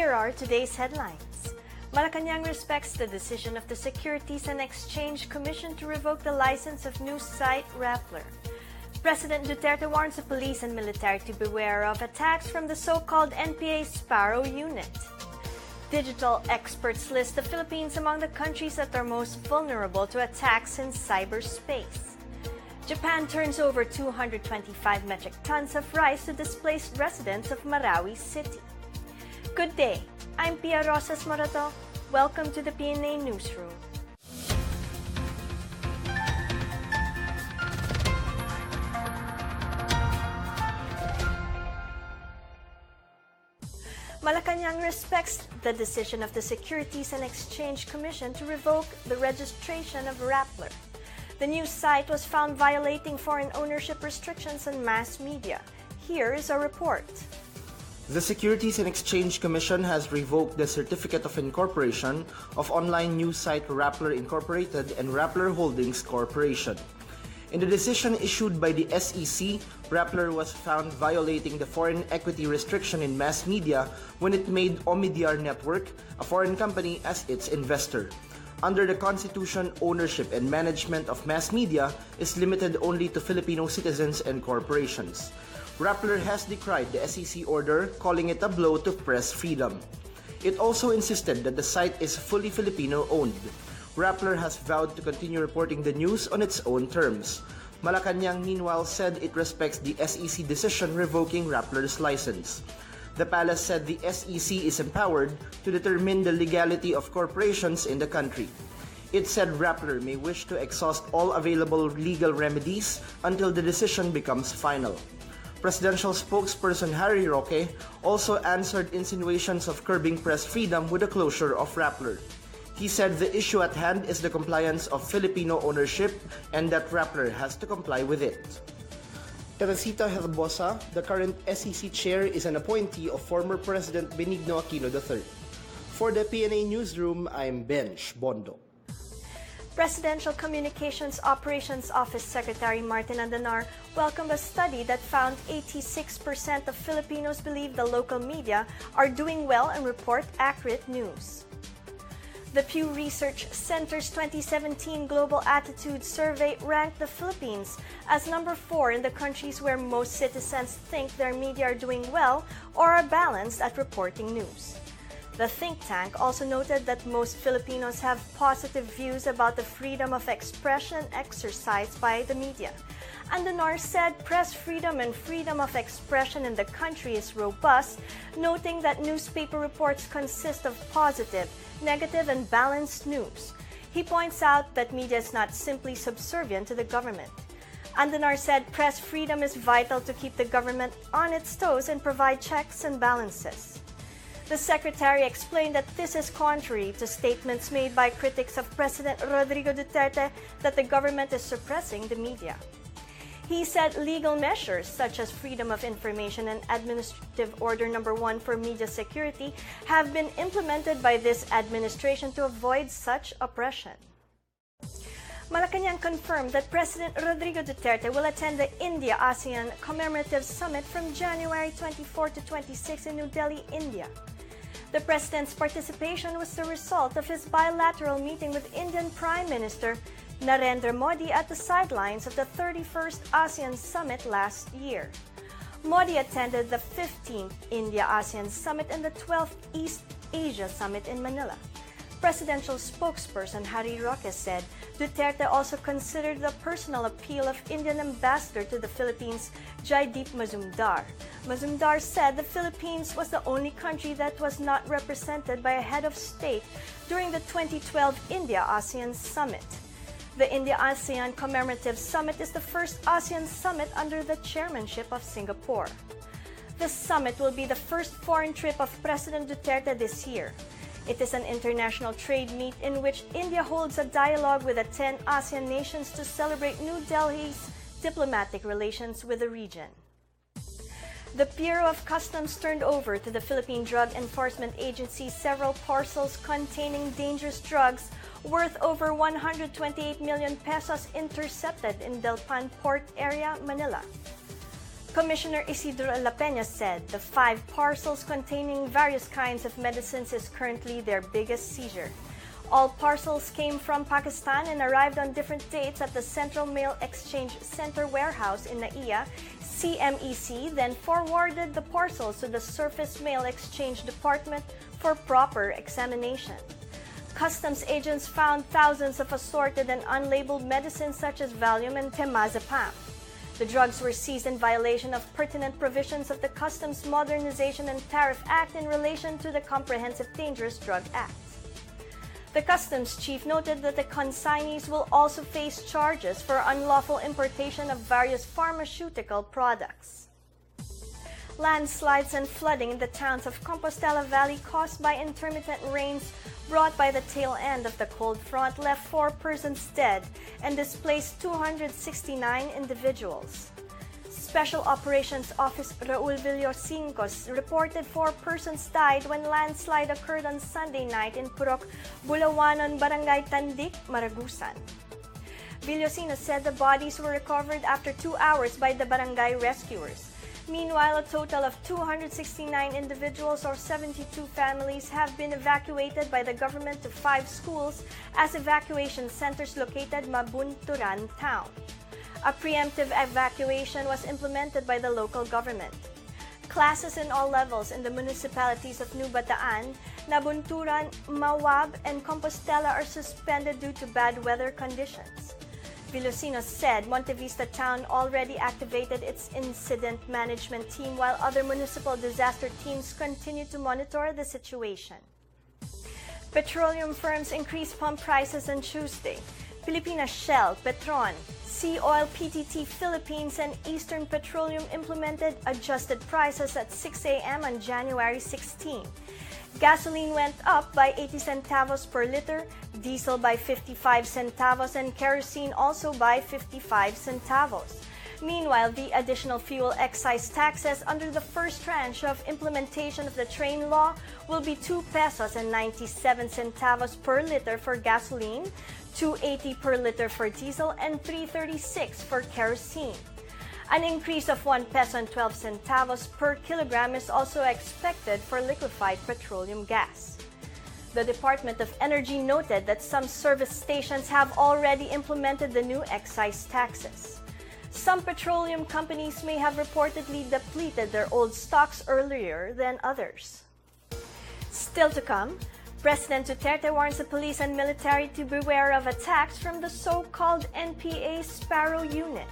Here are today's headlines. Malacanang respects the decision of the Securities and Exchange Commission to revoke the license of news site Rappler. President Duterte warns the police and military to beware of attacks from the so-called NPA Sparrow unit. Digital experts list the Philippines among the countries that are most vulnerable to attacks in cyberspace. Japan turns over 225 metric tons of rice to displaced residents of Marawi City. Good day, I'm Pia Rosas Morato. Welcome to the PNA Newsroom. Malacanang respects the decision of the Securities and Exchange Commission to revoke the registration of Rappler. The news site was found violating foreign ownership restrictions on mass media. Here is a report. The Securities and Exchange Commission has revoked the Certificate of Incorporation of online news site Rappler Incorporated and Rappler Holdings Corporation. In the decision issued by the SEC, Rappler was found violating the foreign equity restriction in mass media when it made Omidyar Network, a foreign company, as its investor. Under the Constitution, ownership and management of mass media is limited only to Filipino citizens and corporations. Rappler has decried the SEC order, calling it a blow to press freedom. It also insisted that the site is fully Filipino-owned. Rappler has vowed to continue reporting the news on its own terms. Malacanang, meanwhile, said it respects the SEC decision revoking Rappler's license. The palace said the SEC is empowered to determine the legality of corporations in the country. It said Rappler may wish to exhaust all available legal remedies until the decision becomes final. Presidential spokesperson Harry Roque also answered insinuations of curbing press freedom with the closure of Rappler. He said the issue at hand is the compliance of Filipino ownership and that Rappler has to comply with it. Teresita Herbosa, the current SEC chair, is an appointee of former President Benigno Aquino III. For the PNA Newsroom, I'm Benj Bondo. Presidential Communications Operations Office Secretary Martin Andanar welcomed a study that found 86% of Filipinos believe the local media are doing well and report accurate news. The Pew Research Center's 2017 Global Attitude Survey ranked the Philippines as number 4 in the countries where most citizens think their media are doing well or are balanced at reporting news. The think tank also noted that most Filipinos have positive views about the freedom of expression exercised by the media. Andanar said press freedom and freedom of expression in the country is robust, noting that newspaper reports consist of positive, negative, and balanced news. He points out that media is not simply subservient to the government. Andanar said press freedom is vital to keep the government on its toes and provide checks and balances. The secretary explained that this is contrary to statements made by critics of President Rodrigo Duterte that the government is suppressing the media. He said legal measures such as Freedom of Information and Administrative Order No. 1 for media security have been implemented by this administration to avoid such oppression. Malacanang confirmed that President Rodrigo Duterte will attend the India-ASEAN Commemorative Summit from January 24 to 26 in New Delhi, India. The president's participation was the result of his bilateral meeting with Indian Prime Minister Narendra Modi at the sidelines of the 31st ASEAN Summit last year. Modi attended the 15th India-ASEAN Summit and the 12th East Asia Summit in Manila. Presidential spokesperson Harry Roque said Duterte also considered the personal appeal of Indian ambassador to the Philippines, Jaideep Mazumdar. Mazumdar said the Philippines was the only country that was not represented by a head of state during the 2012 India-ASEAN Summit. The India-ASEAN Commemorative Summit is the first ASEAN summit under the chairmanship of Singapore. The summit will be the first foreign trip of President Duterte this year. It is an international trade meet in which India holds a dialogue with the 10 ASEAN nations to celebrate New Delhi's diplomatic relations with the region. The Bureau of Customs turned over to the Philippine Drug Enforcement Agency several parcels containing dangerous drugs worth over 128 million pesos intercepted in Delpan Port area, Manila. Commissioner Isidro La Peña said the 5 parcels containing various kinds of medicines is currently their biggest seizure. All parcels came from Pakistan and arrived on different dates at the Central Mail Exchange Center warehouse in Naiya. CMEC then forwarded the parcels to the Surface Mail Exchange Department for proper examination. Customs agents found thousands of assorted and unlabeled medicines such as Valium and Temazepam. The drugs were seized in violation of pertinent provisions of the Customs Modernization and Tariff Act in relation to the Comprehensive Dangerous Drug Act. The Customs Chief noted that the consignees will also face charges for unlawful importation of various pharmaceutical products. Landslides and flooding in the towns of Compostela Valley caused by intermittent rains brought by the tail end of the cold front left 4 persons dead and displaced 269 individuals. Special Operations Officer Raul Villosincos reported 4 persons died when landslide occurred on Sunday night in Purok, Bulawanon, Barangay Tandik, Maragusan. Villosincos said the bodies were recovered after 2 hours by the barangay rescuers. Meanwhile, a total of 269 individuals or 72 families have been evacuated by the government to 5 schools as evacuation centers located Mabunturan town. A preemptive evacuation was implemented by the local government. Classes in all levels in the municipalities of New Bataan, Nabunturan, Mawab, and Compostela are suspended due to bad weather conditions. Villosincos said Monte Vista Town already activated its incident management team while other municipal disaster teams continue to monitor the situation. Petroleum firms increased pump prices on Tuesday. Pilipinas Shell, Petron, Sea Oil PTT Philippines, and Eastern Petroleum implemented adjusted prices at 6 a.m. on January 16. Gasoline went up by 80 centavos per liter, diesel by 55 centavos, and kerosene also by 55 centavos. Meanwhile, the additional fuel excise taxes under the first tranche of implementation of the train law will be 2 pesos and 97 centavos per liter for gasoline, 2.80 per liter for diesel, and 3.36 for kerosene. An increase of 1 peso and 12 centavos per kilogram is also expected for liquefied petroleum gas. The Department of Energy noted that some service stations have already implemented the new excise taxes. Some petroleum companies may have reportedly depleted their old stocks earlier than others. Still to come, President Duterte warns the police and military to beware of attacks from the so-called NPA Sparrow Unit.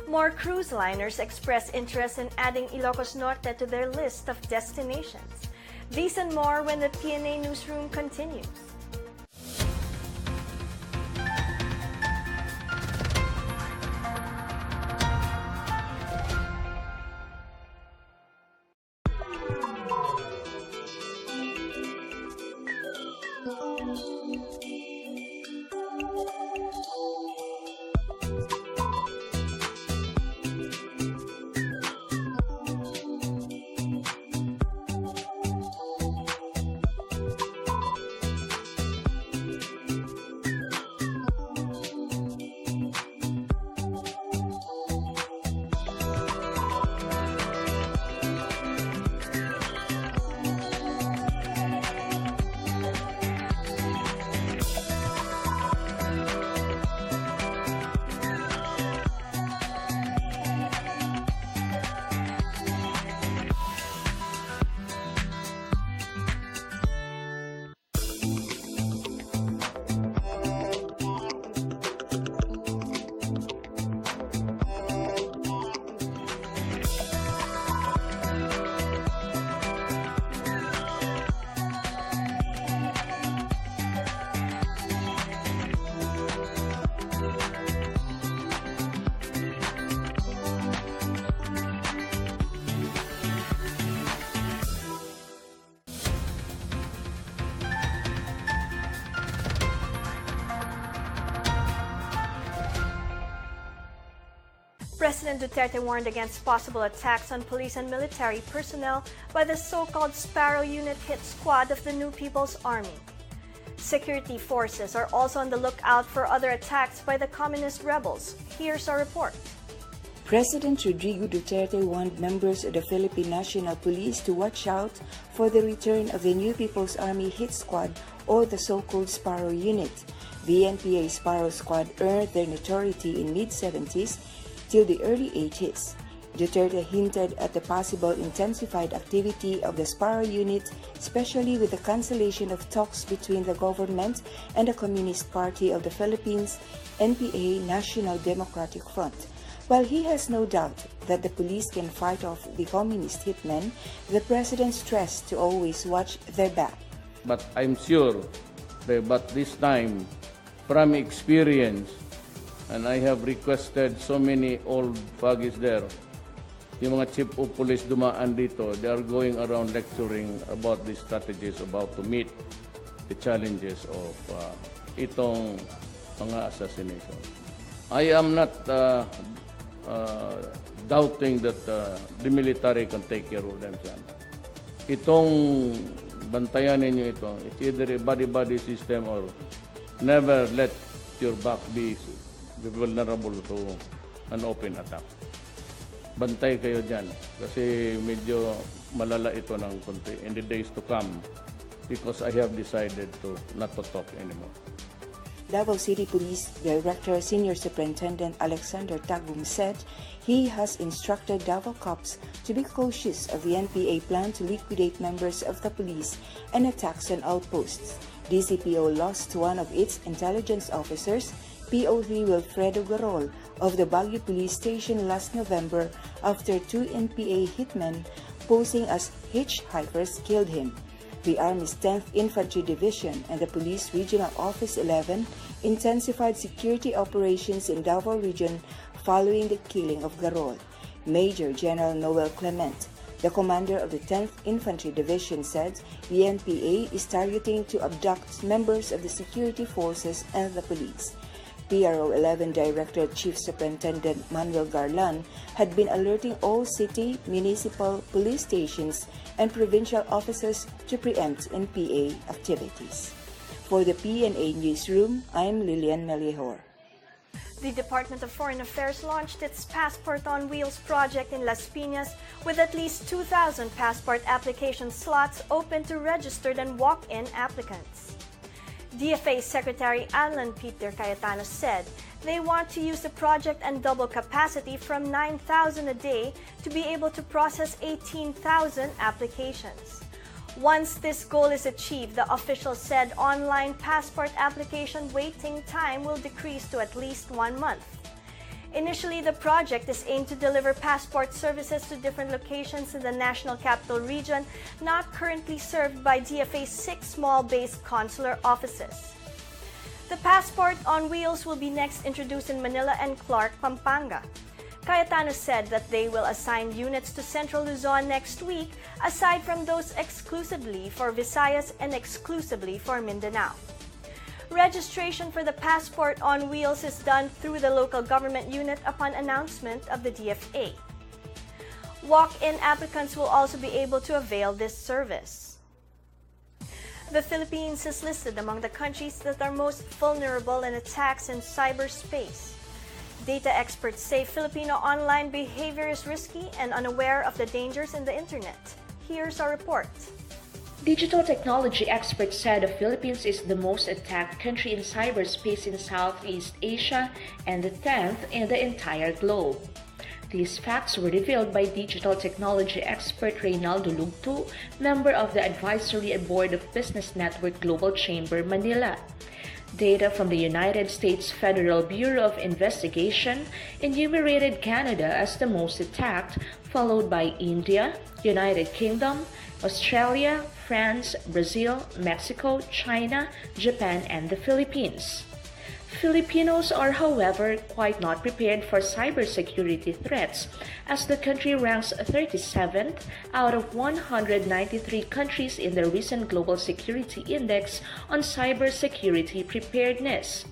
More cruise liners express interest in adding Ilocos Norte to their list of destinations. These and more when the PNA Newsroom continues. President Duterte warned against possible attacks on police and military personnel by the so-called Sparrow Unit hit squad of the New People's Army. Security forces are also on the lookout for other attacks by the communist rebels. Here's our report. President Rodrigo Duterte warned members of the Philippine National Police to watch out for the return of the New People's Army Hit Squad or the so-called Sparrow Unit. The NPA Sparrow Squad earned their notoriety in mid-70s till the early 80s. Duterte hinted at the possible intensified activity of the Sparrow Unit, especially with the cancellation of talks between the government and the Communist Party of the Philippines, NPA National Democratic Front. While he has no doubt that the police can fight off the communist hitmen, the president stressed to always watch their back. But I'm sure that this time, from experience, and I have requested so many old foggies there, yung mga chief of police dumaan dito, they are going around lecturing about the strategies about to meet the challenges of itong mga assassination. I am not doubting that the military can take care of them. Itong bantayan ninyo ito, it's either a body-body system or never let your back be vulnerable to an open attack. Bantay kayo dyan kasi medyo malala ito ng konti in the days to come because I have decided to not to talk anymore. Davao City Police Director Senior Superintendent Alexander Tagum said he has instructed Davao cops to be cautious of the NPA plan to liquidate members of the police and attacks on outposts. DCPO lost one of its intelligence officers, PO3 Wilfredo Garol, of the Baguio Police Station last November after two NPA hitmen posing as hitchhikers killed him. The Army's 10th Infantry Division and the Police Regional Office 11 intensified security operations in Davao Region following the killing of Garol. Major General Noel Clement, the commander of the 10th Infantry Division, said the NPA is targeting to abduct members of the security forces and the police. PRO 11 Director Chief Superintendent Manuel Garlan had been alerting all city, municipal, police stations and provincial officers to preempt NPA activities. For the PNA Newsroom, I'm Lilian Melihor. The Department of Foreign Affairs launched its Passport on Wheels project in Las Piñas with at least 2,000 passport application slots open to registered and walk-in applicants. DFA Secretary Alan Peter Cayetano said they want to use the project and double capacity from 9,000 a day to be able to process 18,000 applications. Once this goal is achieved, the official said online passport application waiting time will decrease to at least 1 month. Initially, the project is aimed to deliver passport services to different locations in the National Capital Region not currently served by DFA's 6 small-based consular offices. The Passport on Wheels will be next introduced in Manila and Clark, Pampanga. Cayetano said that they will assign units to Central Luzon next week, aside from those exclusively for Visayas and exclusively for Mindanao. Registration for the Passport on Wheels is done through the local government unit upon announcement of the DFA. Walk-in applicants will also be able to avail this service. The Philippines is listed among the countries that are most vulnerable in attacks in cyberspace. Data experts say Filipino online behavior is risky and unaware of the dangers in the internet. Here's our report. Digital technology experts said the Philippines is the most attacked country in cyberspace in Southeast Asia and the 10th in the entire globe. These facts were revealed by digital technology expert Reynaldo Lugto, member of the Advisory Board of Business Network Global Chamber, Manila. Data from the United States Federal Bureau of Investigation enumerated Canada as the most attacked, followed by India, United Kingdom, Australia, France, Brazil, Mexico, China, Japan, and the Philippines. Filipinos are, however, quite not prepared for cybersecurity threats, as the country ranks 37th out of 193 countries in the recent Global Security Index on cybersecurity preparedness.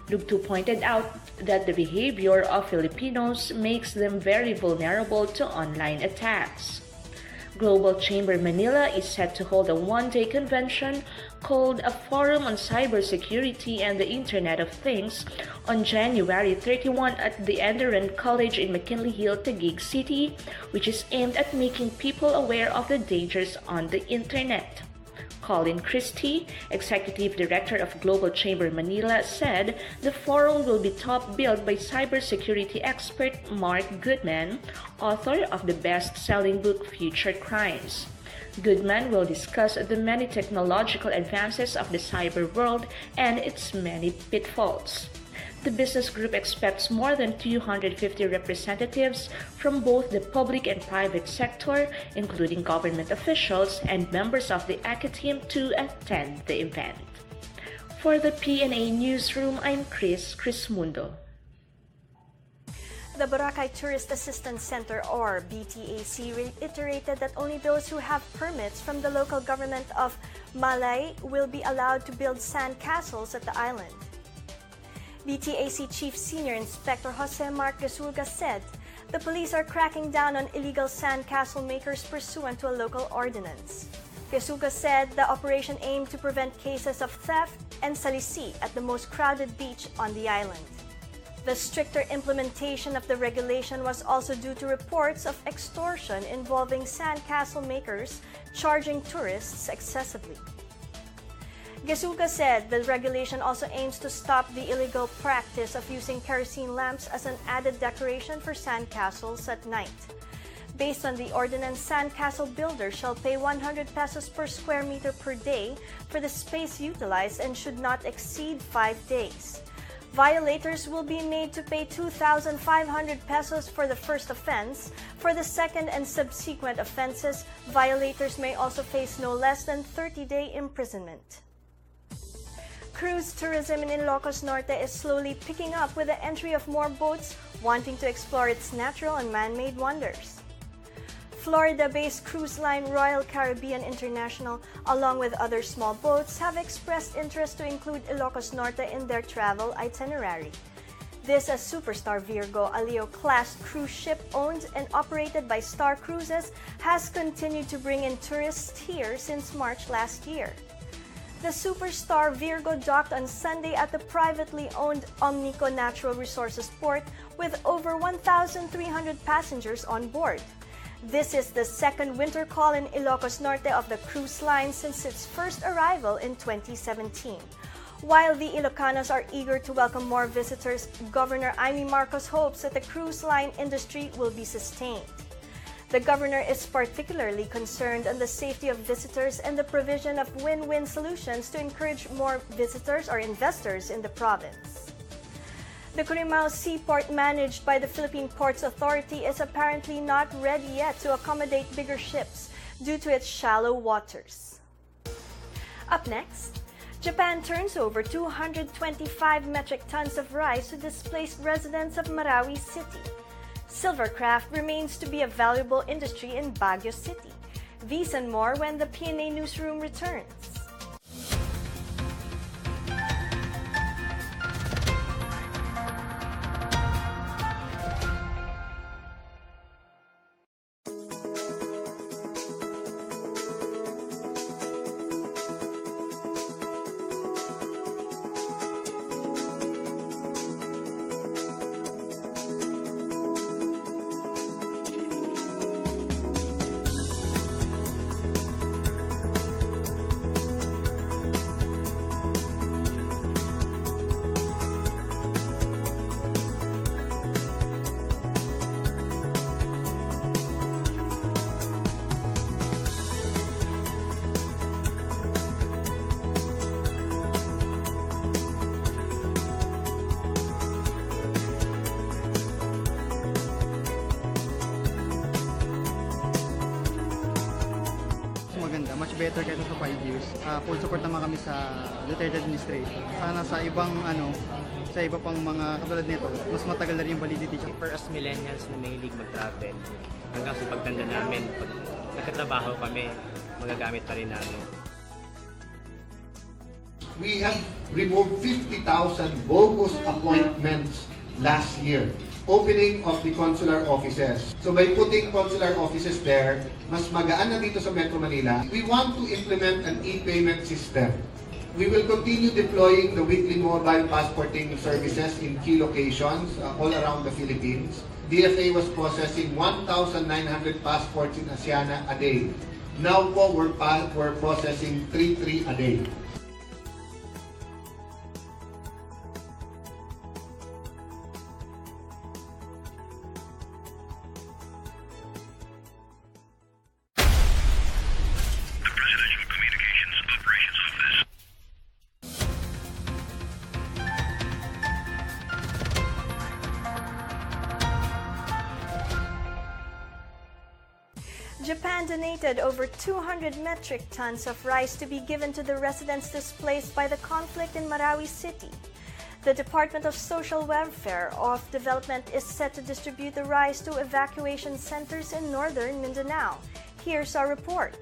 Lugto pointed out that the behavior of Filipinos makes them very vulnerable to online attacks. Global Chamber Manila is set to hold a one-day convention called a Forum on Cybersecurity and the Internet of Things on January 31 at the Enderun College in McKinley Hill, Taguig City, which is aimed at making people aware of the dangers on the Internet. Colin Christie, Executive Director of Global Chamber Manila, said the forum will be top-billed by cybersecurity expert Mark Goodman, author of the best-selling book Future Crimes. Goodman will discuss the many technological advances of the cyber world and its many pitfalls. The business group expects more than 250 representatives from both the public and private sector, including government officials and members of the ACA team, to attend the event. For the PNA Newsroom, I'm Chris Mundo. The Boracay Tourist Assistance Center, or BTAC, reiterated that only those who have permits from the local government of Malay will be allowed to build sand castles at the island. BTAC Chief Senior Inspector Jose Mark Gesulga said the police are cracking down on illegal sand castle makers pursuant to a local ordinance. Gesulga said the operation aimed to prevent cases of theft and salisi at the most crowded beach on the island. The stricter implementation of the regulation was also due to reports of extortion involving sand castle makers charging tourists excessively. Gesulga said the regulation also aims to stop the illegal practice of using kerosene lamps as an added decoration for sandcastles at night. Based on the ordinance, sandcastle builders shall pay 100 pesos per square meter per day for the space utilized and should not exceed 5 days. Violators will be made to pay 2,500 pesos for the first offense. For the second and subsequent offenses, violators may also face no less than 30-day imprisonment. Cruise tourism in Ilocos Norte is slowly picking up with the entry of more boats wanting to explore its natural and man-made wonders. Florida-based cruise line Royal Caribbean International, along with other small boats, have expressed interest to include Ilocos Norte in their travel itinerary. This as Superstar Virgo, a Leo-class cruise ship owned and operated by Star Cruises, has continued to bring in tourists here since March last year. The Superstar Virgo docked on Sunday at the privately owned Omnico Natural Resources Port with over 1,300 passengers on board. This is the second winter call in Ilocos Norte of the cruise line since its first arrival in 2017. While the Ilocanos are eager to welcome more visitors, Governor Amy Marcos hopes that the cruise line industry will be sustained. The governor is particularly concerned on the safety of visitors and the provision of win-win solutions to encourage more visitors or investors in the province. The Curimao Seaport, managed by the Philippine Ports Authority, is apparently not ready yet to accommodate bigger ships due to its shallow waters. Up next, Japan turns over 225 metric tons of rice to displaced residents of Marawi City. Silvercraft remains to be a valuable industry in Baguio City. These and more when the PNA Newsroom returns. Much better kaysa sa 5 years. Full support naman kami sa Duterte administration. Sana sa ibang sa iba pang mga katulad nito, mas matagal na rin yung validity. For us millennials na mahilig mag-travel, hanggang sa pagtanda namin, pag nagkatrabaho kami, magagamit pa rin namin. We have removed 50,000 bogus appointments last year. opening of the consular offices. So by putting consular offices there, mas magaan na dito sa Metro Manila. We want to implement an e-payment system. We will continue deploying the weekly mobile passporting services in key locations all around the Philippines. DFA was processing 1,900 passports in Asiana a day. Now po, we're processing 3 a day. Japan donated over 200 metric tons of rice to be given to the residents displaced by the conflict in Marawi City. The Department of Social Welfare of Development is set to distribute the rice to evacuation centers in northern Mindanao. Here's our report.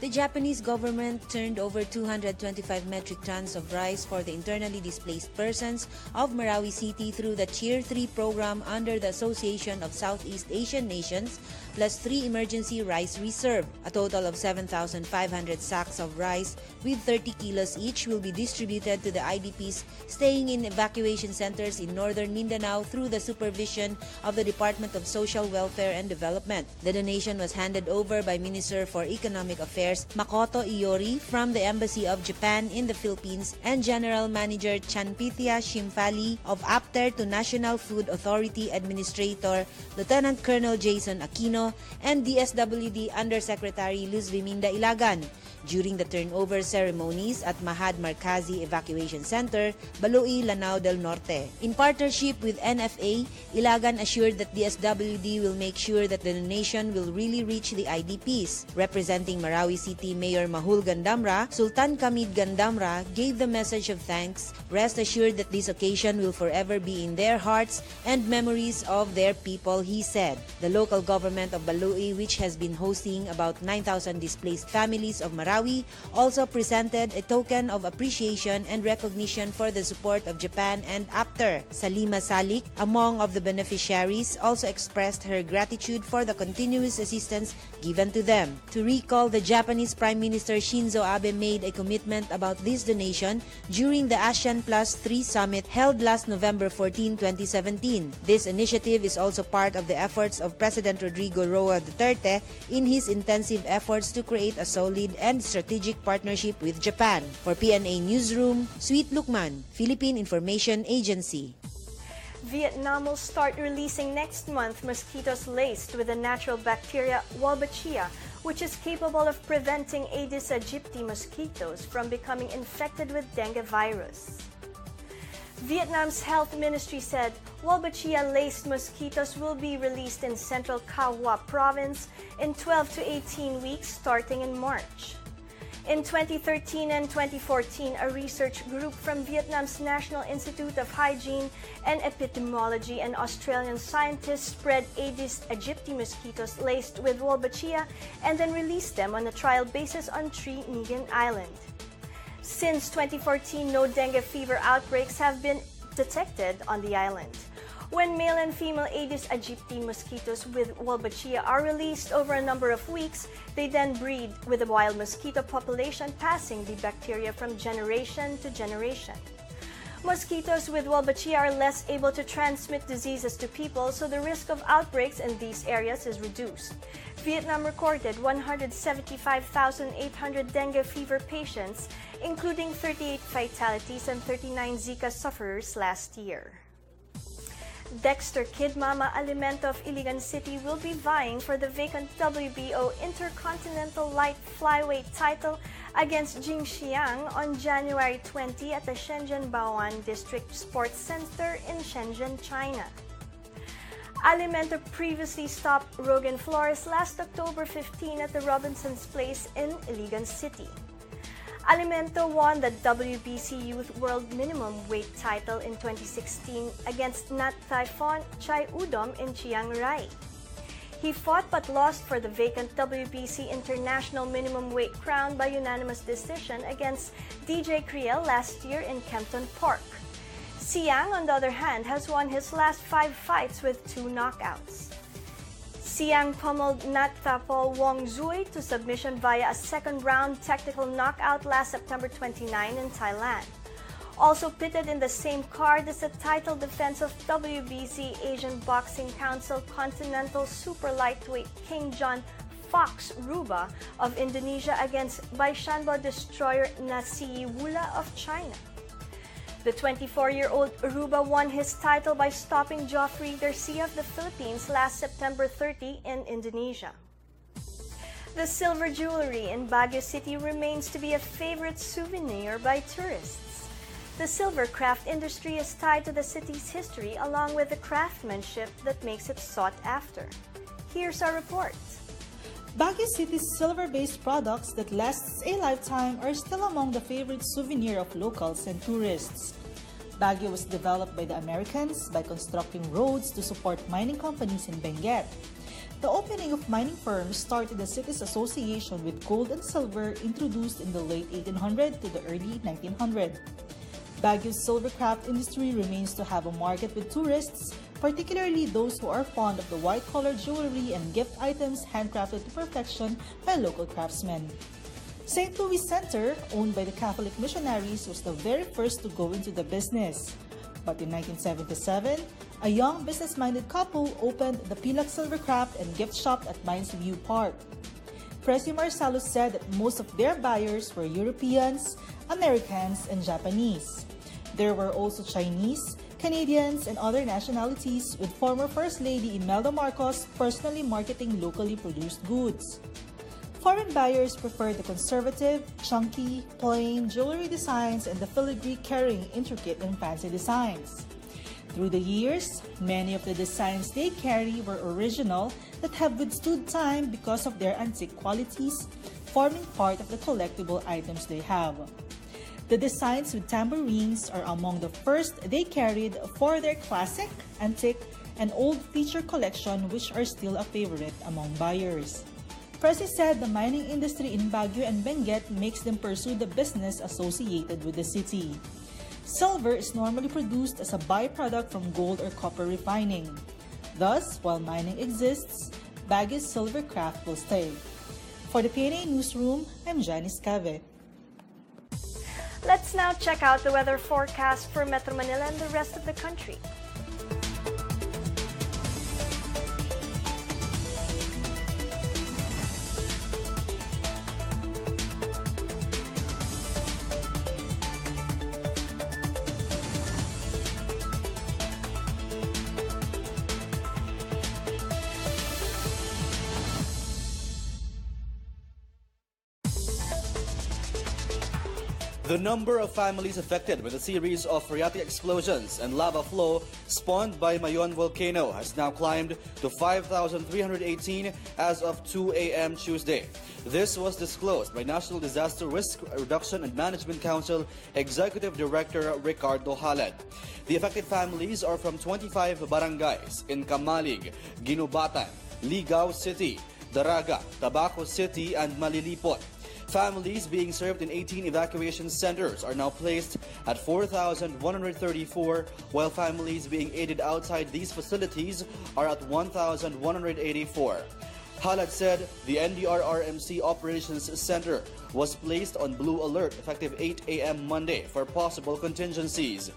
The Japanese government turned over 225 metric tons of rice for the internally displaced persons of Marawi City through the Tier 3 program under the Association of Southeast Asian Nations, plus 3 emergency rice reserve. A total of 7,500 sacks of rice with 30 kilos each will be distributed to the IDPs staying in evacuation centers in northern Mindanao through the supervision of the Department of Social Welfare and Development. The donation was handed over by Minister for Economic Affairs Makoto Iori from the Embassy of Japan in the Philippines and General Manager Chanpithia Shimfali of APTER to National Food Authority Administrator Lieutenant Colonel Jason Aquino and DSWD Undersecretary Luz Viminda Ilagan during the turnover ceremonies at Mahad Markazi Evacuation Center, Baloi, Lanao del Norte. In partnership with NFA, Ilagan assured that DSWD will make sure that the donation will really reach the IDPs. Representing Marawi City Mayor Mahul Gandamra, Sultan Kamid Gandamra gave the message of thanks. Rest assured that this occasion will forever be in their hearts and memories of their people, he said. The local government of Baloi, which has been hosting about 9,000 displaced families of Marawi, also presented a token of appreciation and recognition for the support of Japan and APTER. Salima Salik, among of the beneficiaries, also expressed her gratitude for the continuous assistance given to them. To recall, the Japanese Prime Minister Shinzo Abe made a commitment about this donation during the ASEAN Plus 3 Summit held last November 14, 2017. This initiative is also part of the efforts of President Rodrigo Roa Duterte in his intensive efforts to create a solid and strategic partnership with Japan. For PNA Newsroom, Sweet Lukman, Philippine Information Agency. Vietnam will start releasing next month mosquitoes laced with the natural bacteria Wolbachia, which is capable of preventing Aedes aegypti mosquitoes from becoming infected with dengue virus. Vietnam's health ministry said Wolbachia-laced mosquitoes will be released in central Cao Hoa province in 12 to 18 weeks starting in March. In 2013 and 2014, a research group from Vietnam's National Institute of Hygiene and Epidemiology and Australian scientists spread Aedes aegypti mosquitoes laced with Wolbachia and then released them on a trial basis on Trinidad Island. Since 2014, no dengue fever outbreaks have been detected on the island. When male and female Aedes aegypti mosquitoes with Wolbachia are released over a number of weeks, they then breed with the wild mosquito population, passing the bacteria from generation to generation. Mosquitoes with Wolbachia are less able to transmit diseases to people, so the risk of outbreaks in these areas is reduced. Vietnam recorded 175,800 dengue fever patients, including 38 fatalities and 39 Zika sufferers last year. Dexter Kid Mama Alimento of Iligan City will be vying for the vacant WBO Intercontinental Light Flyweight title against Jing Xiang on January 20 at the Shenzhen Baoan District Sports Center in Shenzhen, China. Alimento previously stopped Rogan Flores last October 15 at the Robinson's Place in Iligan City. Alimento won the WBC Youth World Minimum Weight title in 2016 against Nat Typhon Chai Udom in Chiang Rai. He fought but lost for the vacant WBC International Minimum Weight crown by unanimous decision against DJ Kriel last year in Kempton Park. Siang, on the other hand, has won his last 5 fights with 2 knockouts. Siang pummeled Nattapol Wongzui to submission via a second-round technical knockout last September 29 in Thailand. Also pitted in the same card is the title defense of WBC Asian Boxing Council Continental Super Lightweight King John Fox Ruba of Indonesia against Baishanbo destroyer Nasi Wula of China. The 24-year-old Ruba won his title by stopping Joffrey Garcia of the Philippines last September 30 in Indonesia. The silver jewelry in Baguio City remains to be a favorite souvenir by tourists. The silver craft industry is tied to the city's history along with the craftsmanship that makes it sought after. Here's our report. Baguio City's silver-based products that lasts a lifetime are still among the favorite souvenir of locals and tourists. Baguio was developed by the Americans by constructing roads to support mining companies in Benguet. The opening of mining firms started the city's association with gold and silver introduced in the late 1800s to the early 1900s. Baguio's silver craft industry remains to have a market with tourists, particularly those who are fond of the white-collar jewelry and gift items handcrafted to perfection by local craftsmen. St. Louis Center, owned by the Catholic missionaries, was the very first to go into the business. But in 1977, a young business-minded couple opened the Pilak Silver Craft and Gift Shop at Mines View Park. Presi Marcelo said that most of their buyers were Europeans, Americans, and Japanese. There were also Chinese, Canadians, and other nationalities, with former First Lady Imelda Marcos personally marketing locally produced goods. Foreign buyers preferred the conservative, chunky, plain jewelry designs and the filigree carrying intricate and fancy designs. Through the years, many of the designs they carry were original that have withstood time because of their antique qualities, forming part of the collectible items they have. The designs with tambourines are among the first they carried for their classic, antique, and old feature collection, which are still a favorite among buyers. Presi said the mining industry in Baguio and Benguet makes them pursue the business associated with the city. Silver is normally produced as a byproduct from gold or copper refining. Thus, while mining exists, Baguio's silver craft will stay. For the PNA Newsroom, I'm Janice Cave. Let's now check out the weather forecast for Metro Manila and the rest of the country. The number of families affected with a series of phreatic explosions and lava flow spawned by Mayon volcano has now climbed to 5,318 as of 2 a.m. Tuesday. This was disclosed by National Disaster Risk Reduction and Management Council Executive Director Ricardo Haled. The affected families are from 25 barangays in Kamalig, Ginubatan, Ligao City, Daraga, Tabaco City, and Malilipot. Families being served in 18 evacuation centers are now placed at 4,134, while families being aided outside these facilities are at 1,184. Halad said the NDRRMC Operations Center was placed on blue alert effective 8 a.m. Monday for possible contingencies.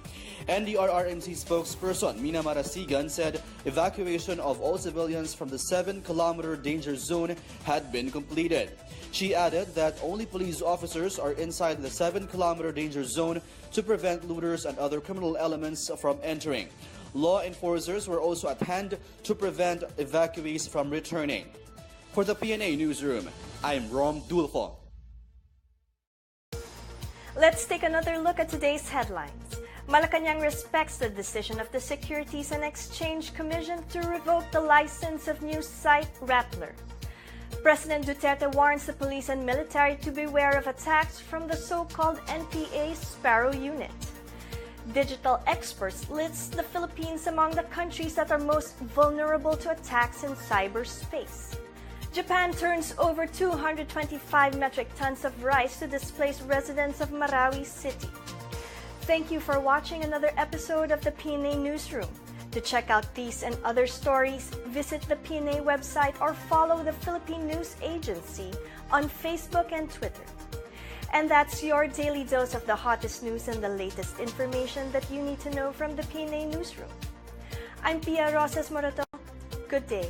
NDRRMC spokesperson Mina Marasigan said evacuation of all civilians from the 7-kilometer danger zone had been completed. She added that only police officers are inside the 7-kilometer danger zone to prevent looters and other criminal elements from entering. Law enforcers were also at hand to prevent evacuees from returning. For the PNA Newsroom, I'm Rom Dulfo. Let's take another look at today's headlines. Malacanang respects the decision of the Securities and Exchange Commission to revoke the license of news site Rappler. President Duterte warns the police and military to beware of attacks from the so-called NPA Sparrow Unit. Digital experts list the Philippines among the countries that are most vulnerable to attacks in cyberspace. Japan turns over 225 metric tons of rice to displace residents of Marawi City. Thank you for watching another episode of the PNA Newsroom. To check out these and other stories, visit the PNA website or follow the Philippine News Agency on Facebook and Twitter. And that's your daily dose of the hottest news and the latest information that you need to know from the PNA Newsroom. I'm Pia Rosas Morato. Good day.